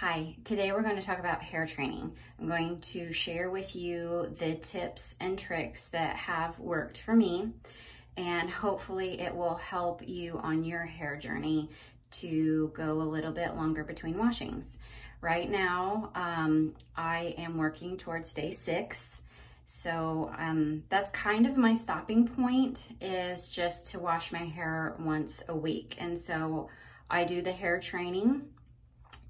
Hi, today we're going to talk about hair training. I'm going to share with you the tips and tricks that have worked for me, and hopefully it will help you on your hair journey to go a little bit longer between washings. Right now, I am working towards day 6. So that's kind of my stopping point, is just to wash my hair once a week. And so I do the hair training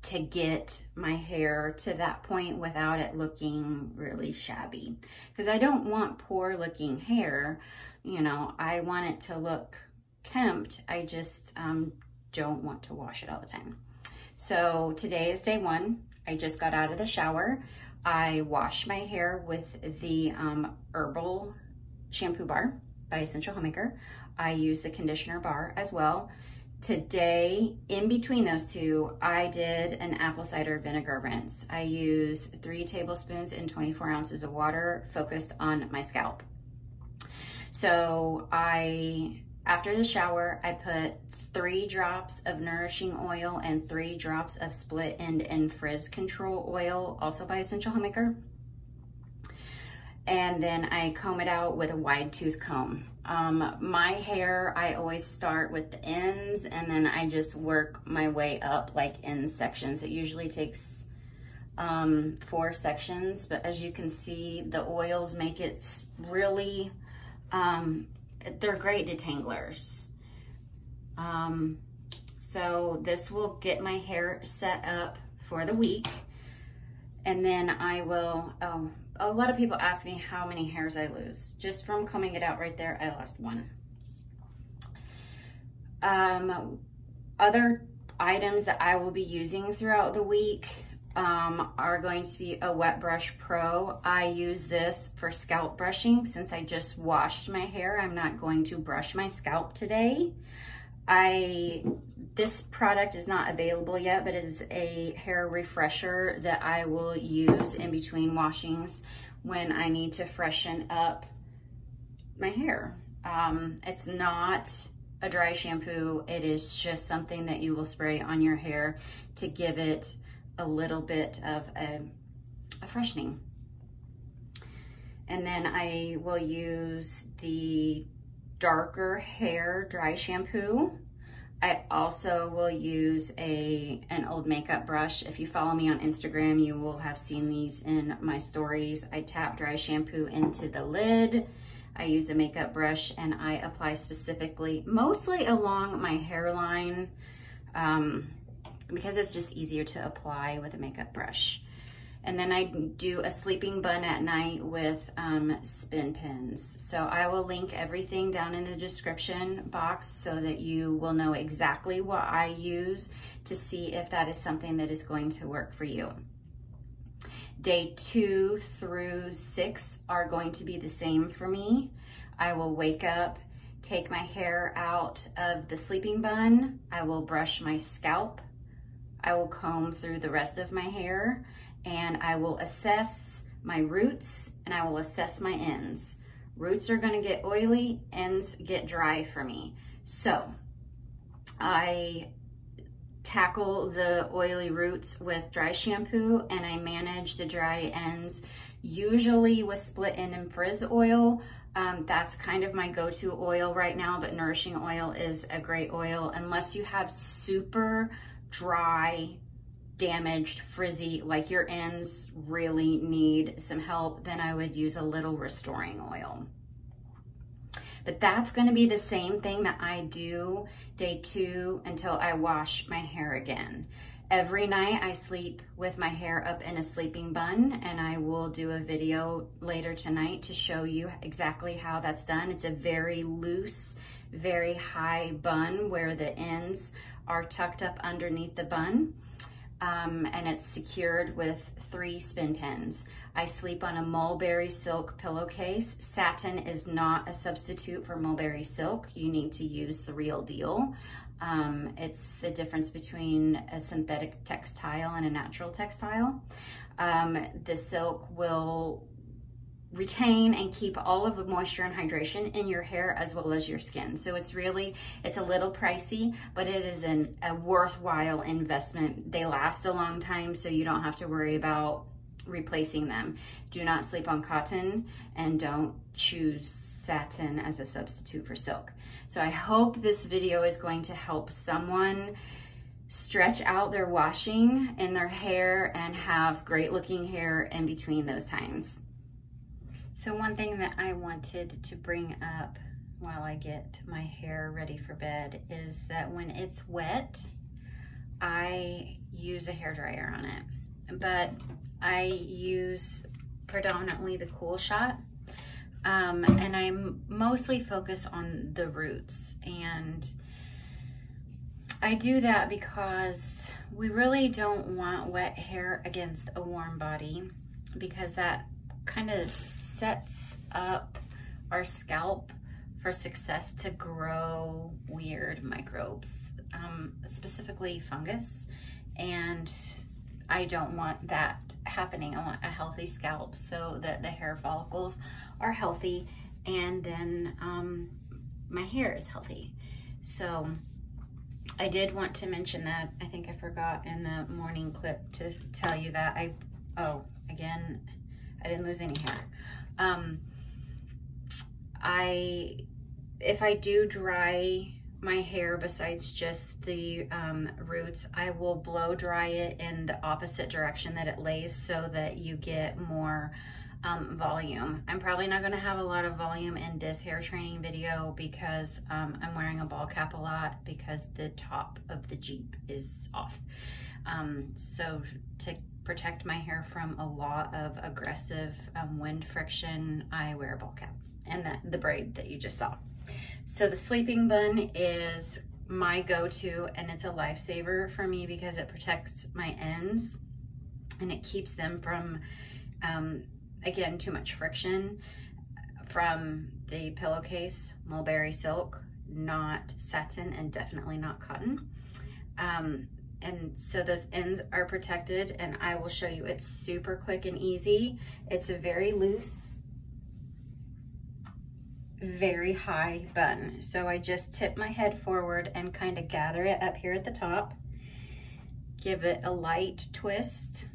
to get my hair to that point without it looking really shabby. Because I don't want poor looking hair, you know, I want it to look kempt. I just don't want to wash it all the time. So today is day 1. I just got out of the shower. I wash my hair with the herbal shampoo bar by Essential Homemaker. I use the conditioner bar as well. Today, in between those two, I did an apple cider vinegar rinse. I used 3 tablespoons and 24 ounces of water focused on my scalp. So after the shower, I put 3 drops of nourishing oil and 3 drops of split end and frizz control oil, also by Essential Homemaker. And then I comb it out with a wide tooth comb. My hair, I always start with the ends and then I just work my way up like in sections. It usually takes 4 sections, but as you can see, the oils make it really, they're great detanglers. So this will get my hair set up for the week. And then I will, a lot of people ask me how many hairs I lose. Just from combing it out right there, I lost 1. Other items that I will be using throughout the week are going to be a Wet Brush Pro. I use this for scalp brushing. Since I just washed my hair, I'm not going to brush my scalp today. This product is not available yet, but it is a hair refresher that I will use in between washings when I need to freshen up my hair. It's not a dry shampoo. It is just something that you will spray on your hair to give it a little bit of a freshening. And then I will use the darker hair dry shampoo. I also will use an old makeup brush. If you follow me on Instagram, you will have seen these in my stories. I tap dry shampoo into the lid. I use a makeup brush and I apply specifically, mostly along my hairline, because it's just easier to apply with a makeup brush. And then I do a sleeping bun at night with spin pins. So I will link everything down in the description box so that you will know exactly what I use to see if that is something that is going to work for you. Day 2 through 6 are going to be the same for me. I will wake up, take my hair out of the sleeping bun. I will brush my scalp. I will comb through the rest of my hair, and I will assess my roots and I will assess my ends. Roots are gonna get oily, ends get dry for me. So I tackle the oily roots with dry shampoo and I manage the dry ends usually with split end and frizz oil. That's kind of my go-to oil right now, but nourishing oil is a great oil unless you have super dry, damaged, frizzy, like your ends really need some help, then I would use a little restoring oil. But that's going to be the same thing that I do day 2 until I wash my hair again. Every night I sleep with my hair up in a sleeping bun, and I will do a video later tonight to show you exactly how that's done. It's a very loose, very high bun where the ends are tucked up underneath the bun. And it's secured with 3 spin pins. I sleep on a Mulberry silk pillowcase. Satin is not a substitute for Mulberry silk. You need to use the real deal. It's the difference between a synthetic textile and a natural textile. The silk will retain and keep all of the moisture and hydration in your hair as well as your skin. So it's a little pricey, but it is a worthwhile investment. They last a long time, so you don't have to worry about replacing them. Do not sleep on cotton, and don't choose satin as a substitute for silk. So I hope this video is going to help someone stretch out their washing in their hair and have great looking hair in between those times. So one thing that I wanted to bring up while I get my hair ready for bed is that when it's wet, I use a hairdryer on it, but I use predominantly the Cool Shot, and I mostly focus on the roots. And I do that because we really don't want wet hair against a warm body, because that kind of sets up our scalp for success to grow weird microbes, specifically fungus. And I don't want that happening. I want a healthy scalp so that the hair follicles are healthy, and then my hair is healthy. So I did want to mention that. I think I forgot in the morning clip to tell you that again, I didn't lose any hair. If I do dry my hair, besides just the roots, I will blow dry it in the opposite direction that it lays, so that you get more volume. I'm probably not going to have a lot of volume in this hair training video because I'm wearing a ball cap a lot because the top of the Jeep is off. So to protect my hair from a lot of aggressive wind friction, I wear a ball cap and the braid that you just saw. So the sleeping bun is my go-to, and it's a lifesaver for me because it protects my ends and it keeps them from, again, too much friction from the Pillowcase Mulberry silk, not satin and definitely not cotton. And so those ends are protected, and I will show you. It's super quick and easy. It's a very loose, very high bun. So I just tip my head forward and kind of gather it up here at the top, give it a light twist,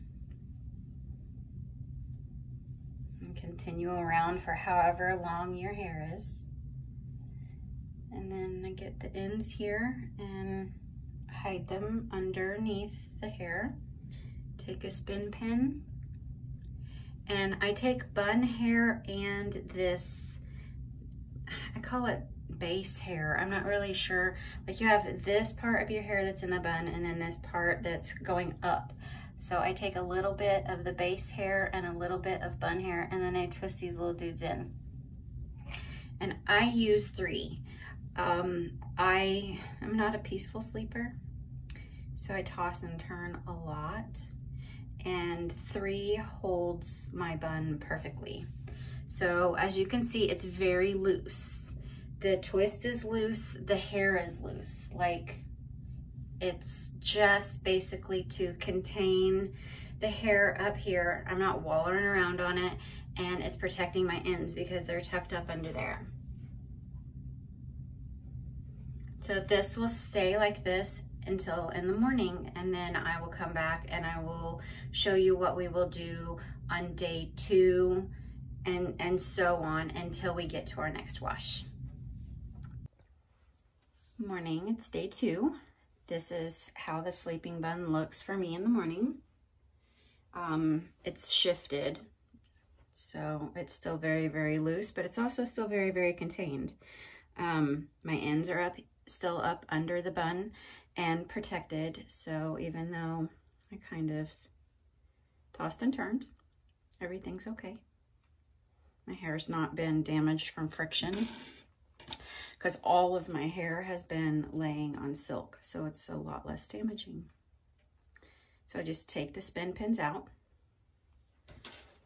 and continue around for however long your hair is. And then I get the ends here and hide them underneath the hair. Take a spin pin, and I take bun hair and this, I call it base hair. I'm not really sure. Like, you have this part of your hair that's in the bun, and then this part that's going up. So I take a little bit of the base hair and a little bit of bun hair, and then I twist these little dudes in. And I use 3. I am not a peaceful sleeper, so I toss and turn a lot, and 3 holds my bun perfectly. So as you can see, it's very loose. The twist is loose, the hair is loose. Like, it's just basically to contain the hair up here. I'm not wallering around on it, and it's protecting my ends because they're tucked up under there. So this will stay like this until in the morning, and then I will come back and I will show you what we will do on day 2 and so on until we get to our next wash. Morning, it's day 2. This is how the sleeping bun looks for me in the morning. It's shifted, so it's still very, very loose, but it's also still very, very contained. My ends are still up under the bun and protected, so even though I kind of tossed and turned, everything's okay. My hair's not been damaged from friction because all of my hair has been laying on silk, so it's a lot less damaging. So I just take the spin pins out,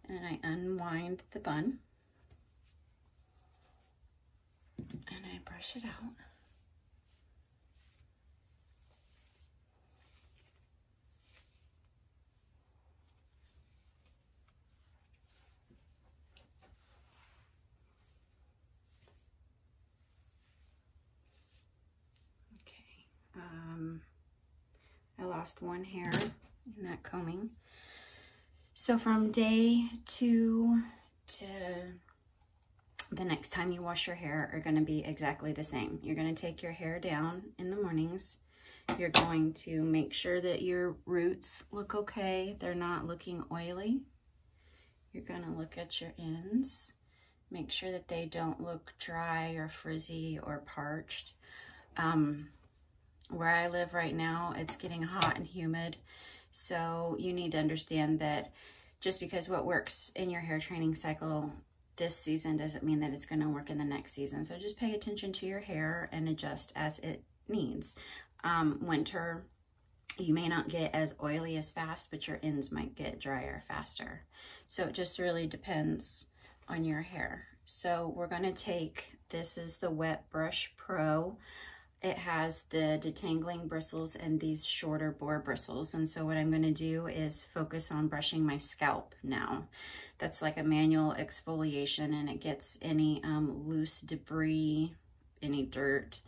and then I unwind the bun, and I brush it out. lost one hair in that combing. So from day 2 to the next time you wash your hair are going to be exactly the same. You're going to take your hair down in the mornings. You're going to make sure that your roots look okay. They're not looking oily. You're going to look at your ends. Make sure that they don't look dry or frizzy or parched. Where I live right now, it's getting hot and humid. So you need to understand that just because what works in your hair training cycle this season doesn't mean that it's going to work in the next season. So just pay attention to your hair and adjust as it needs. Winter, you may not get as oily as fast, but your ends might get drier faster. So it just really depends on your hair. So we're going to take, this is the Wet Brush Pro. It has the detangling bristles and these shorter boar bristles. And so what I'm going to do is focus on brushing my scalp now. That's like a manual exfoliation, and it gets any loose debris, any dirt,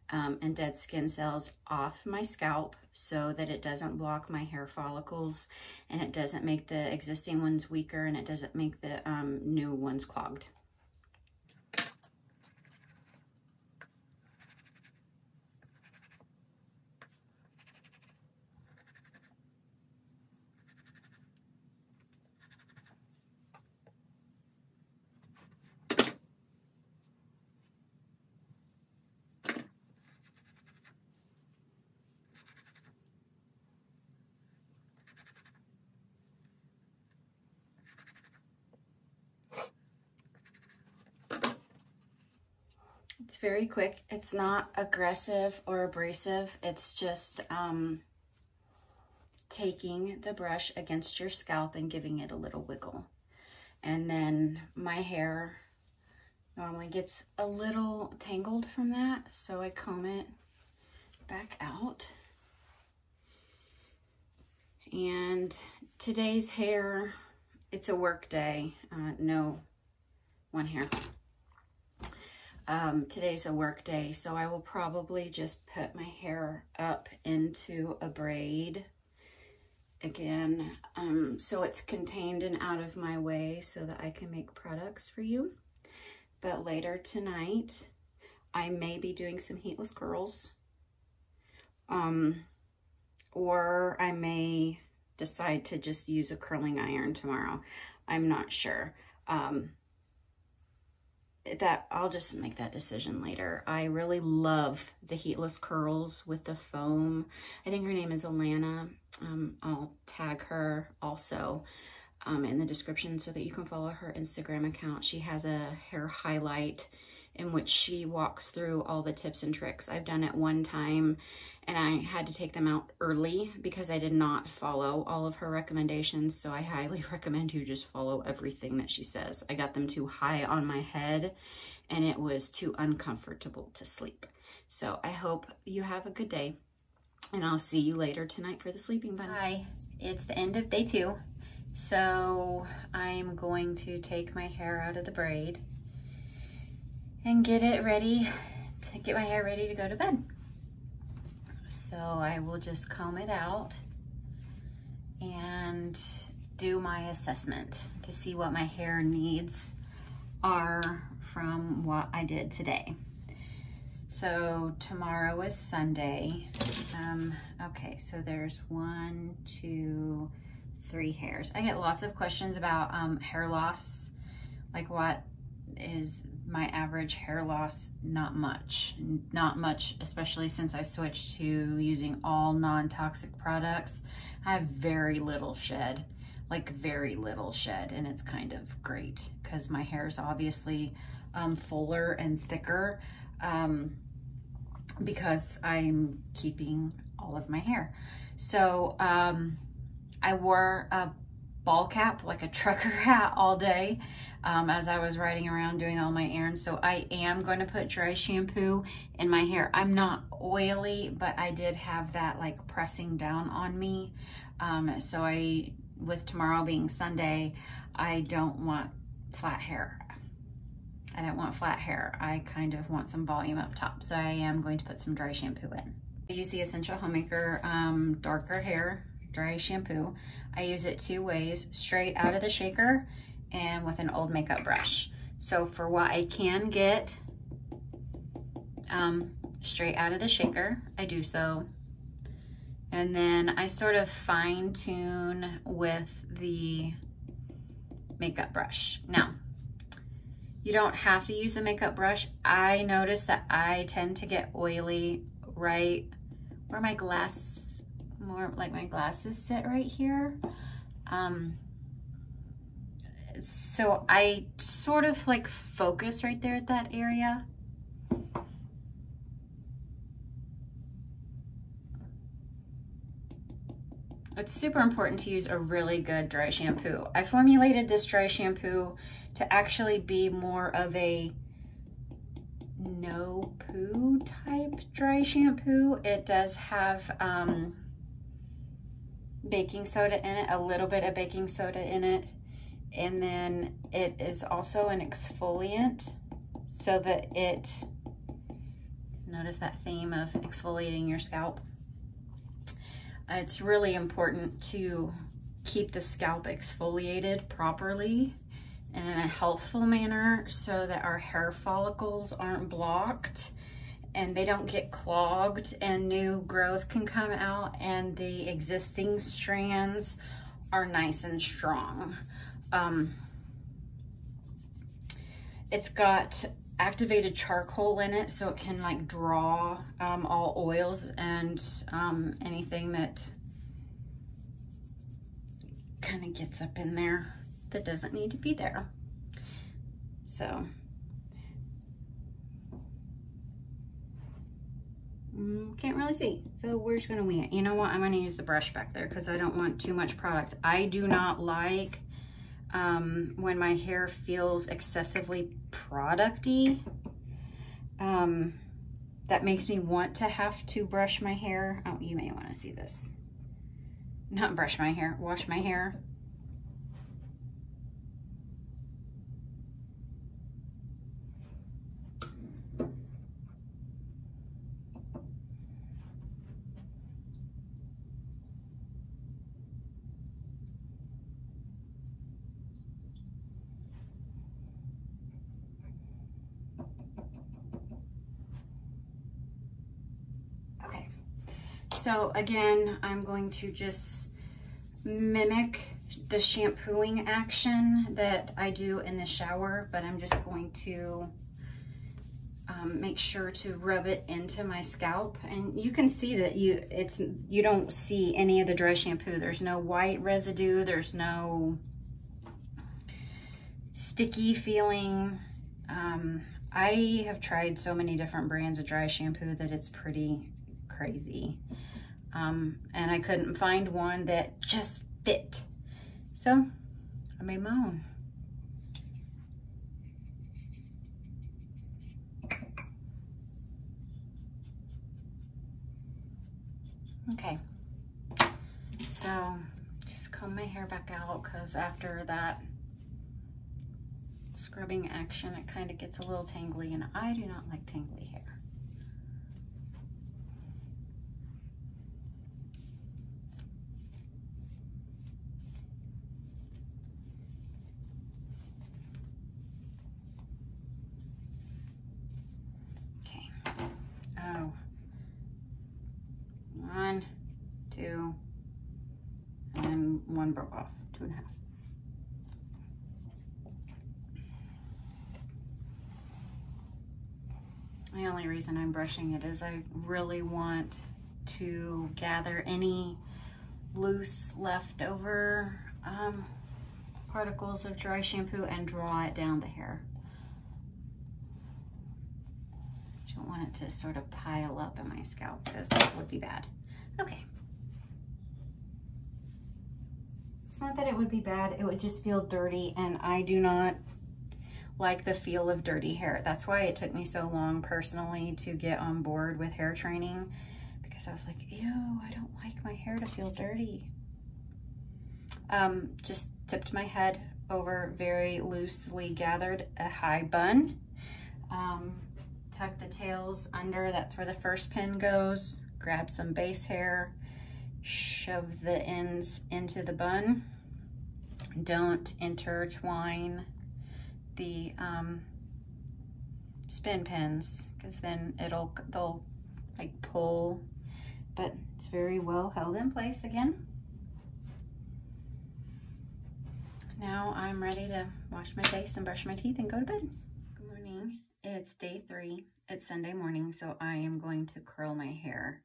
and dead skin cells off my scalp so that it doesn't block my hair follicles, and it doesn't make the existing ones weaker, and it doesn't make the new ones clogged. It's very quick. It's not aggressive or abrasive. It's just taking the brush against your scalp and giving it a little wiggle. And then my hair normally gets a little tangled from that, so I comb it back out. And today's hair, it's a work day. No one hair. Today's a work day, so I will probably just put my hair up into a braid again, so it's contained and out of my way so that I can make products for you. But later tonight, I may be doing some heatless curls, or I may decide to just use a curling iron tomorrow. I'm not sure. That I'll just make that decision later. I really love the heatless curls with the foam. I think her name is Alana. I'll tag her also in the description so that you can follow her Instagram account. She has a hair highlight in which she walks through all the tips and tricks. I've done it one time and I had to take them out early because I did not follow all of her recommendations. So I highly recommend you just follow everything that she says. I got them too high on my head and it was too uncomfortable to sleep. So I hope you have a good day and I'll see you later tonight for the sleeping bun. Hi, it's the end of day 2. So I'm going to take my hair out of the braid and get it ready to get my hair ready to go to bed. So I will just comb it out and do my assessment to see what my hair needs are from what I did today. So tomorrow is Sunday. Okay, so there's 1, 2, 3 hairs. I get lots of questions about hair loss, like what is my average hair loss? Not much, especially since I switched to using all non-toxic products. I have very little shed, like very little shed, and it's kind of great because my hair is obviously fuller and thicker because I'm keeping all of my hair. So I wore a ball cap, like a trucker hat, all day as I was riding around doing all my errands. So I am going to put dry shampoo in my hair. I'm not oily, but I did have that like pressing down on me. So with tomorrow being Sunday, I don't want flat hair. I don't want flat hair. I kind of want some volume up top. So I am going to put some dry shampoo in. I use the Essential Homemaker darker hair dry shampoo. I use it 2 ways, straight out of the shaker and with an old makeup brush. So for what I can get straight out of the shaker, I do so. And then I sort of fine tune with the makeup brush. Now, you don't have to use the makeup brush. I notice that I tend to get oily right where my glass, more like my glasses sit right here. So I sort of like focus right there at that area. It's super important to use a really good dry shampoo. I formulated this dry shampoo to actually be more of a no poo type dry shampoo. It does have baking soda in it, a little bit of baking soda in it. And then it is also an exfoliant so that it, notice that theme of exfoliating your scalp. It's really important to keep the scalp exfoliated properly and in a healthful manner so that our hair follicles aren't blocked and they don't get clogged and new growth can come out and the existing strands are nice and strong. It's got activated charcoal in it so it can like draw all oils and anything that kind of gets up in there that doesn't need to be there. So can't really see, so we're just gonna wing it. You know what, I'm gonna use the brush back there because I don't want too much product. I do not like when my hair feels excessively producty. That makes me want to have to brush my hair. Oh, you may want to see this. Not brush my hair, wash my hair. So again, I'm going to just mimic the shampooing action that I do in the shower, but I'm just going to make sure to rub it into my scalp. And you can see that you don't see any of the dry shampoo. There's no white residue. There's no sticky feeling. I have tried so many different brands of dry shampoo that it's pretty crazy. And I couldn't find one that just fit. So I made my own. Okay, so just comb my hair back out because after that scrubbing action, it kind of gets a little tangly and I do not like tangly hair. Oh, 1, 2, and then 1 broke off, 2.5. The only reason I'm brushing it is I really want to gather any loose leftover particles of dry shampoo and draw it down the hair. I don't want it to sort of pile up in my scalp because that would be bad. Okay. It's not that it would be bad, it would just feel dirty, and I do not like the feel of dirty hair. That's why it took me so long personally to get on board with hair training, because I was like, ew, I don't like my hair to feel dirty. Just tipped my head over, very loosely gathered a high bun. Tuck the tails under, that's where the first pin goes. grab some base hair, shove the ends into the bun. Don't intertwine the spin pins, because then they'll like pull, but it's very well held in place again. Now I'm ready to wash my face and brush my teeth and go to bed. Good morning. It's day 3. It's Sunday morning, so I am going to curl my hair.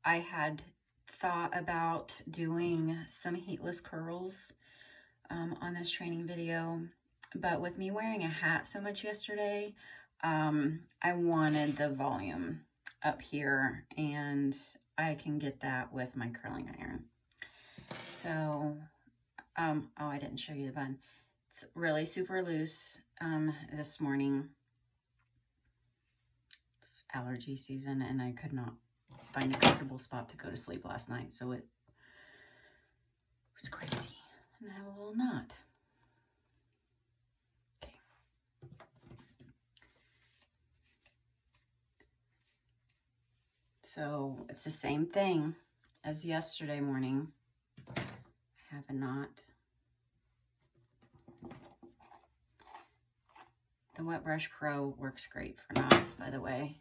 I had thought about doing some heatless curls on this training video, but with me wearing a hat so much yesterday, I wanted the volume up here, and I can get that with my curling iron. So, oh, I didn't show you the bun. It's really super loose this morning. It's allergy season, and I could not find a comfortable spot to go to sleep last night, so it was crazy, and I will not. Okay. So it's the same thing as yesterday morning. I have a knot. The Wet Brush Pro works great for knots, by the way.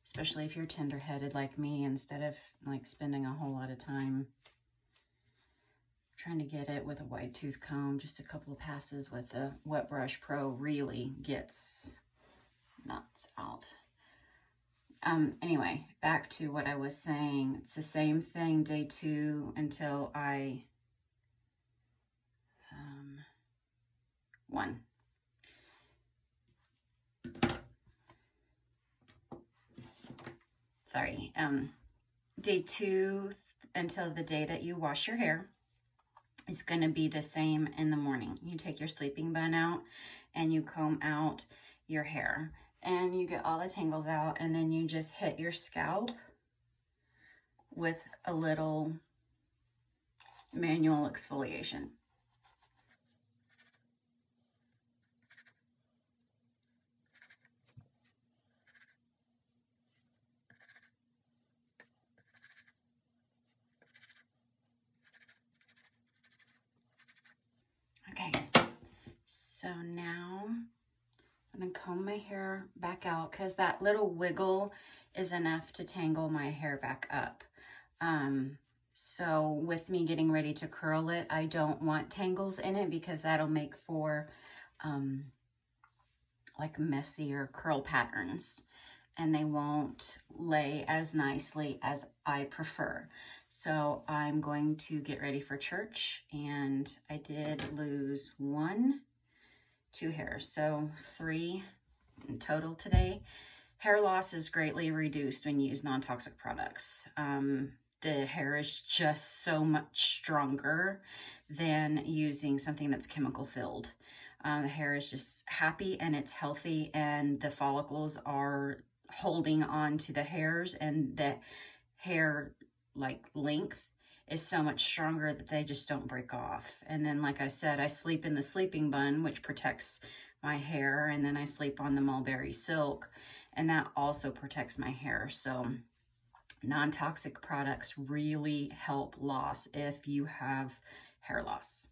Especially if you're tender-headed like me, instead of like spending a whole lot of time trying to get it with a wide tooth comb. Just a couple of passes with the Wet Brush Pro really gets knots out. Anyway, back to what I was saying. It's the same thing day 2 until I one. Sorry, day 2 until the day that you wash your hair is going to be the same in the morning. You take your sleeping bun out and you comb out your hair and you get all the tangles out, and then you just hit your scalp with a little manual exfoliation. Okay, so now I'm gonna comb my hair back out, because that little wiggle is enough to tangle my hair back up. So with me getting ready to curl it, I don't want tangles in it, because that'll make for like messier curl patterns, and they won't lay as nicely as I prefer. So I'm going to get ready for church, and I did lose 2 hairs, so 3 in total today. Hair loss is greatly reduced when you use non-toxic products. The hair is just so much stronger than using something that's chemical filled. The hair is just happy and it's healthy, and the follicles are holding on to the hairs, and the hair like length is so much stronger that they just don't break off. And then, like I said, I sleep in the sleeping bun, which protects my hair, and then I sleep on the Mulberry silk, and that also protects my hair. So non-toxic products really help loss if you have hair loss.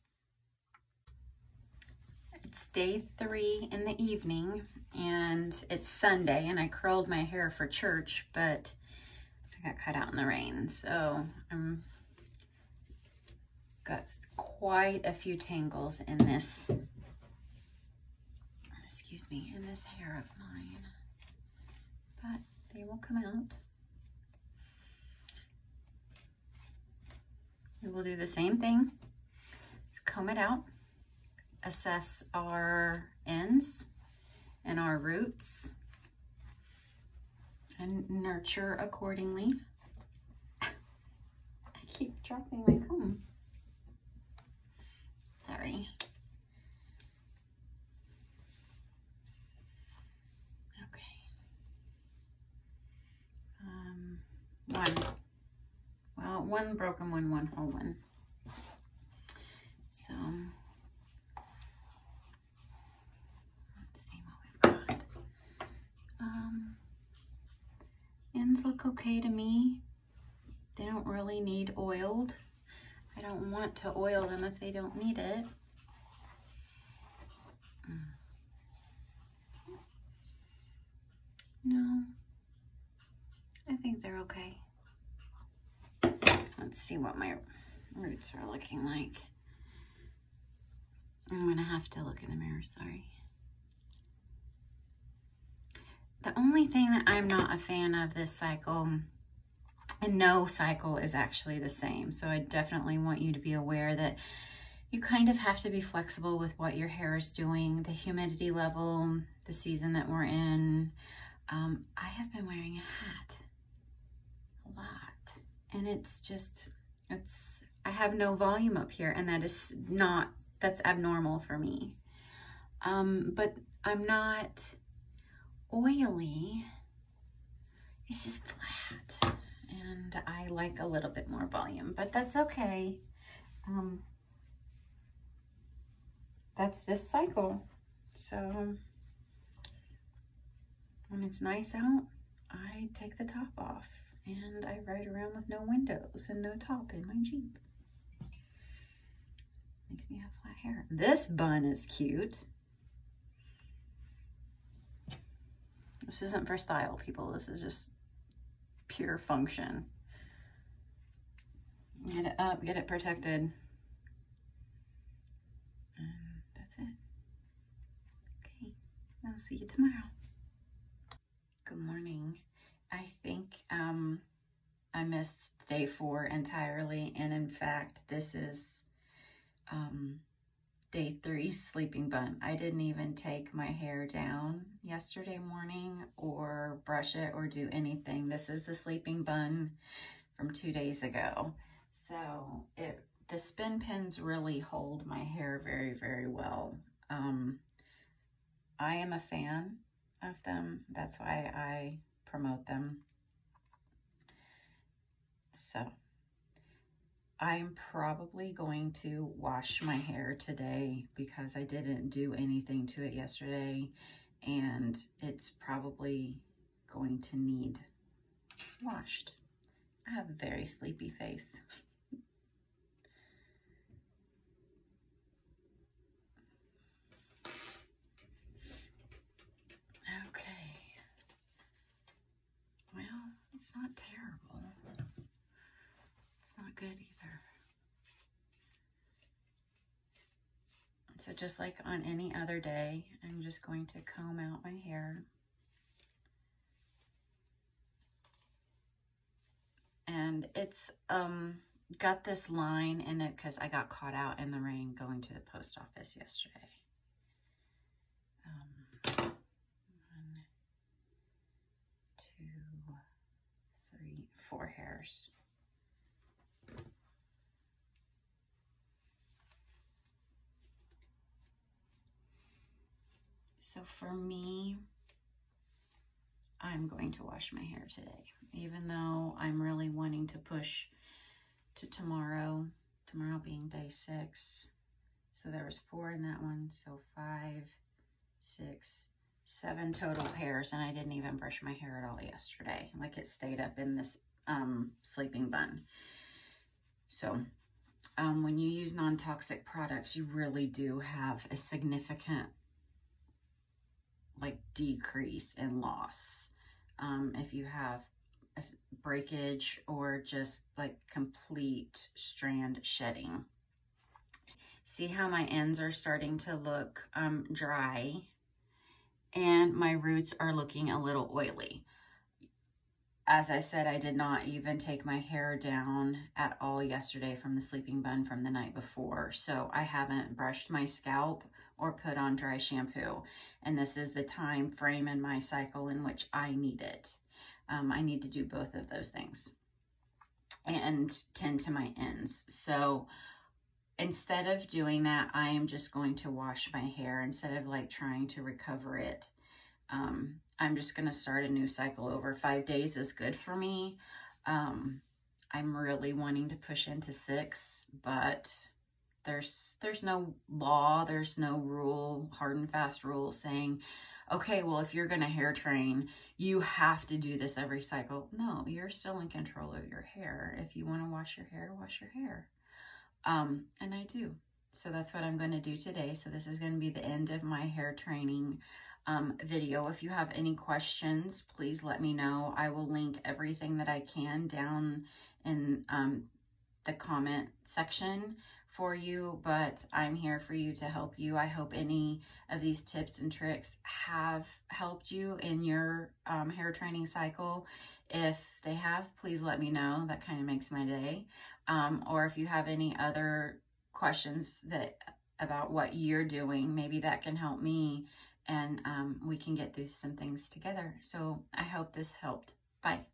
It's day 3 in the evening, and it's Sunday, and I curled my hair for church, but I got caught out in the rain, so I'm got quite a few tangles in this, excuse me, in this hair of mine, but they will come out. We will do the same thing. Comb it out, assess our ends and our roots, and nurture accordingly. I keep dropping my comb. Sorry. Okay. One broken one, one whole one. So let's see what we've got. buns look okay to me. They don't really need oiled. I don't want to oil them if they don't need it. No, I think they're okay. Let's see what my roots are looking like. I'm gonna have to look in the mirror, sorry. The only thing that I'm not a fan of this cycle, and no cycle is actually the same, so I definitely want you to be aware that you kind of have to be flexible with what your hair is doing, the humidity level, the season that we're in. I have been wearing a hat a lot, and it's just, I have no volume up here, and that's abnormal for me. But I'm not oily, it's just flat, and I like a little bit more volume, but that's okay. That's this cycle. So when it's nice out, I take the top off and I ride around with no windows and no top in my Jeep. Makes me have flat hair. This bun is cute. This isn't for style, people. This is just pure function. Get it up, get it protected. And that's it. Okay, I'll see you tomorrow. Good morning. I think I missed day 4 entirely, and in fact, this is day 3 sleeping bun. I didn't even take my hair down yesterday morning or brush it or do anything. This is the sleeping bun from 2 days ago. So the spin pins really hold my hair very, very well. I am a fan of them. That's why I promote them. So I'm probably going to wash my hair today because I didn't do anything to it yesterday, and it's probably going to need washed. I have a very sleepy face. Okay. Well, it's not terrible. It's not good either. So just like on any other day, I'm just going to comb out my hair. And it's got this line in it because I got caught out in the rain going to the post office yesterday. 1, 2, 3, 4 hairs. So for me, I'm going to wash my hair today, even though I'm really wanting to push to tomorrow being day 6. So there was 4 in that one, so 5, 6, 7 total hairs, and I didn't even brush my hair at all yesterday. Like, it stayed up in this sleeping bun. So when you use non-toxic products, you really do have a significant like decrease in loss. If you have a breakage or just like complete strand shedding. See how my ends are starting to look dry, and my roots are looking a little oily. As I said, I did not even take my hair down at all yesterday from the sleeping bun from the night before. So I haven't brushed my scalp or put on dry shampoo. And this is the time frame in my cycle in which I need it. I need to do both of those things and tend to my ends. So instead of doing that, I am just going to wash my hair instead of like trying to recover it. I'm just going to start a new cycle over. 5 days is good for me. I'm really wanting to push into 6, but there's no law, there's no rule, hard and fast rule saying, okay, well, if you're gonna hair train, you have to do this every cycle. No, you're still in control of your hair. If you wanna wash your hair, wash your hair. And I do. So that's what I'm gonna do today. So this is gonna be the end of my hair training video. If you have any questions, please let me know. I will link everything that I can down in the comment section for you, but I'm here for you to help you. I hope any of these tips and tricks have helped you in your hair training cycle. If they have, please let me know. That kind of makes my day. Or if you have any other questions about what you're doing, maybe that can help me, and we can get through some things together. So I hope this helped. Bye.